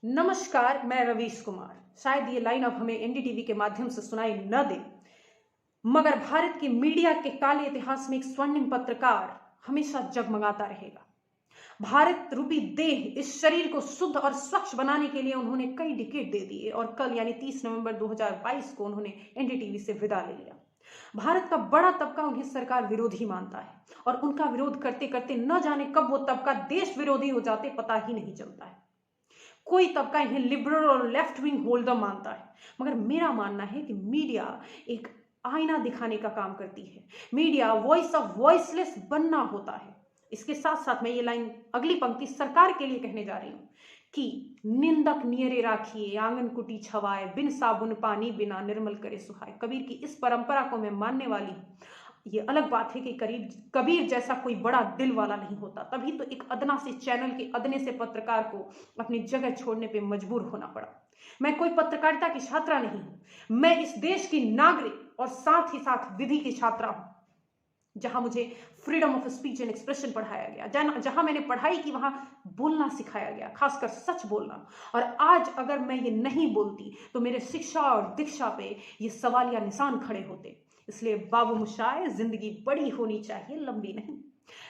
नमस्कार, मैं रवीश कुमार। शायद ये लाइन अब हमें एनडीटीवी के माध्यम से सुनाई न दे, मगर भारत के मीडिया के काले इतिहास में एक स्वर्णिम पत्रकार हमेशा जगमगाता रहेगा। भारत रूपी देह, इस शरीर को शुद्ध और स्वच्छ बनाने के लिए उन्होंने कई डिकेड दे दिए और कल यानी 30 नवंबर 2022 को उन्होंने एनडीटीवी से विदा ले लिया। भारत का बड़ा तबका उन्हें सरकार विरोधी मानता है और उनका विरोध करते करते न जाने कब वो तबका देश विरोधी हो जाते पता ही नहीं चलता है। कोई तबका इन्हें लिबरल और लेफ्ट विंग होल्डर मानता है, मगर मेरा मानना है कि मीडिया एक आईना दिखाने का काम करती है। मीडिया वॉइस ऑफ वॉइसलेस बनना होता है। इसके साथ साथ मैं ये लाइन, अगली पंक्ति सरकार के लिए कहने जा रही हूं कि निंदक नियरे राखिए, आंगन कुटी छवाए, बिन साबुन पानी बिना निर्मल करे सुहाए। कबीर की इस परंपरा को मैं मानने वाली हूं। ये अलग बात है कि कबीर जैसा कोई बड़ा दिल वाला नहीं होता, तभी तो एक अदना से चैनल के अदने से पत्रकार को अपनी जगह छोड़ने पे मजबूर होना पड़ा। मैं कोई पत्रकारिता की छात्रा नहीं हूं, मैं इस देश की नागरिक और साथ ही साथ विधि की छात्रा हूं, जहां मुझे freedom of speech and expression पढ़ाया गया, जहां मैंने पढ़ाई की वहां बोलना सिखाया गया, खासकर सच बोलना। और आज अगर मैं ये नहीं बोलती तो मेरे शिक्षा और दीक्षा पे ये सवालिया निशान खड़े होते। इसलिए बाबू मुशाए, जिंदगी बड़ी होनी चाहिए, लंबी नहीं।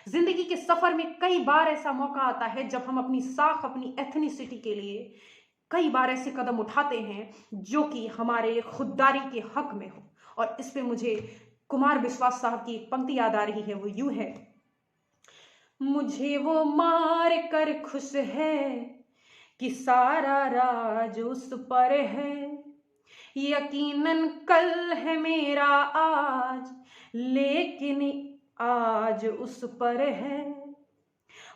जिंदगी के सफर में कई बार ऐसा मौका आता है जब हम अपनी साख, अपनी एथनिसिटी के लिए कई बार ऐसे कदम उठाते हैं जो कि हमारे खुददारी के हक में हो। और इस पे मुझे कुमार विश्वास साहब की एक पंक्ति याद आ रही है, वो यूं है, मुझे वो मार कर खुश है कि सारा राज उस पर है, यकीनन कल है मेरा आज, लेकिन आज उस पर है।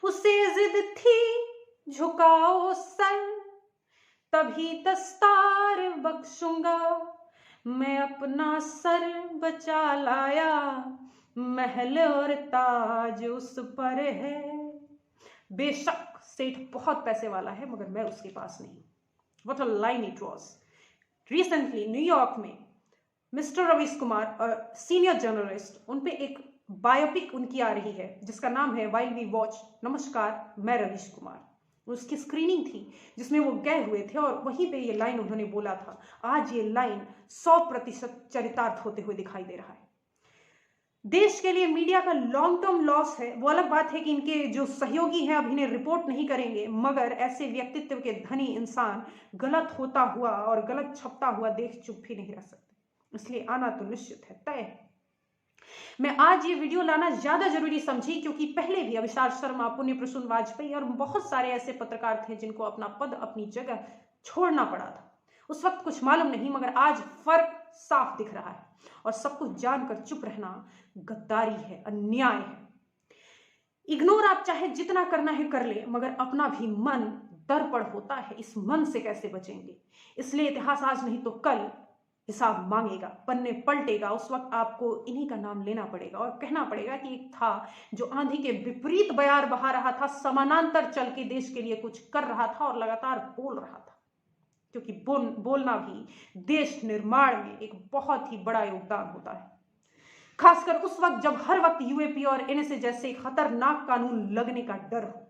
उसे जिद थी झुकाओ सर, तभी दस्तार बख्शूंगा, मैं अपना सर बचा लाया, महल और ताज उस पर है। बेशक सेठ बहुत पैसे वाला है, मगर मैं उसके पास नहीं। What a line it was. Recently New York में mister Ravish Kumar, senior journalist, उन पे एक बायोपिक उनकी आ रही है जिसका नाम है वाइल वी वॉच, नमस्कार मैं रवीश कुमार। उसकी स्क्रीनिंग थी जिसमें वो गए हुए थे और वहीं पे ये लाइन उन्होंने बोला था। आज ये लाइन 100% चरितार्थ होते हुए दिखाई दे रहा है। देश के लिए मीडिया का लॉन्ग टर्म लॉस है। वो अलग बात है कि इनके जो सहयोगी हैं अब इन्हें रिपोर्ट नहीं करेंगे, मगर ऐसे व्यक्तित्व के धनी इंसान गलत होता हुआ और गलत छपता हुआ देख चुप भी नहीं रह सकते। इसलिए आना तो निश्चित है, तय है। मैं आज ये वीडियो लाना ज्यादा जरूरी समझी क्योंकि पहले भी अभिषार शर्मा, पुण्य प्रसून वाजपेयी और बहुत सारे ऐसे पत्रकार थे जिनको अपना पद, अपनी जगह छोड़ना पड़ा था। उस वक्त कुछ मालूम नहीं, मगर आज फर्क साफ दिख रहा है और सब कुछ जानकर चुप रहना गद्दारी है, अन्याय है। इग्नोर आप चाहे जितना करना है कर ले, मगर अपना भी मन दर्पण होता है, इस मन से कैसे बचेंगे। इसलिए इतिहास आज नहीं तो कल हिसाब मांगेगा, पन्ने पलटेगा। उस वक्त आपको इन्हीं का नाम लेना पड़ेगा और कहना पड़ेगा कि एक था जो आंधी के विपरीत बयार बहा रहा था, समानांतर चल के देश के लिए कुछ कर रहा था और लगातार बोल रहा था, क्योंकि बोलना भी देश निर्माण में एक बहुत ही बड़ा योगदान होता है, खासकर उस वक्त जब हर वक्त यूएपी और एनएसए जैसे खतरनाक कानून लगने का डर हो।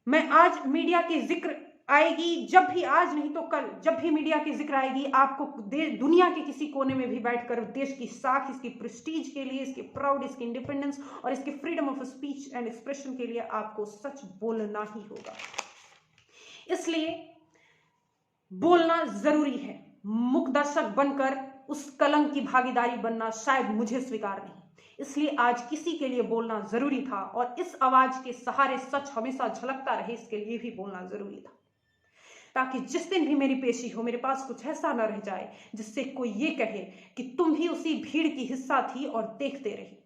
मैं आज मीडिया की जिक्र आएगी, जब भी, आज नहीं तो कल, जब भी मीडिया की जिक्र आएगी, आपको दुनिया के किसी कोने में भी बैठकर देश की साख, इसकी प्रेस्टीज के लिए, इसके प्राउड, इसकी इंडिपेंडेंस और इसके freedom of speech and expression के लिए आपको सच बोलना ही होगा। इसलिए बोलना जरूरी है। मुख दर्शक बनकर उस कलंक की भागीदारी बनना शायद मुझे स्वीकार नहीं। इसलिए आज किसी के लिए बोलना जरूरी था और इस आवाज के सहारे सच हमेशा झलकता रहे, इसके लिए भी बोलना जरूरी था, ताकि जिस दिन भी मेरी पेशी हो मेरे पास कुछ ऐसा न रह जाए जिससे कोई ये कहे कि तुम भी उसी भीड़ की हिस्सा थी और देखते रही।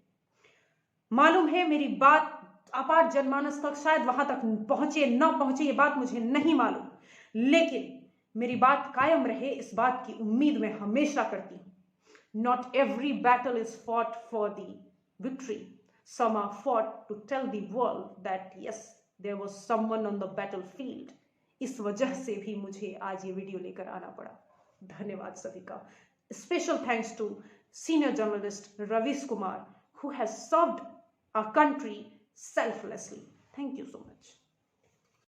मालूम है मेरी बात अपार जनमानस तक शायद वहां तक पहुंचे न पहुंचे, ये बात मुझे नहीं मालूम, लेकिन मेरी बात कायम रहे, इस बात की उम्मीद मैं हमेशा करती हूं। Not every battle is fought for the victory. Some are fought to tell the world that yes, there was someone on the battlefield. इस वजह से भी मुझे आज ये वीडियो लेकर आना पड़ा। धन्यवाद सभी का। Special thanks to senior journalist Ravish Kumar, who has served our country selflessly. Thank you so much.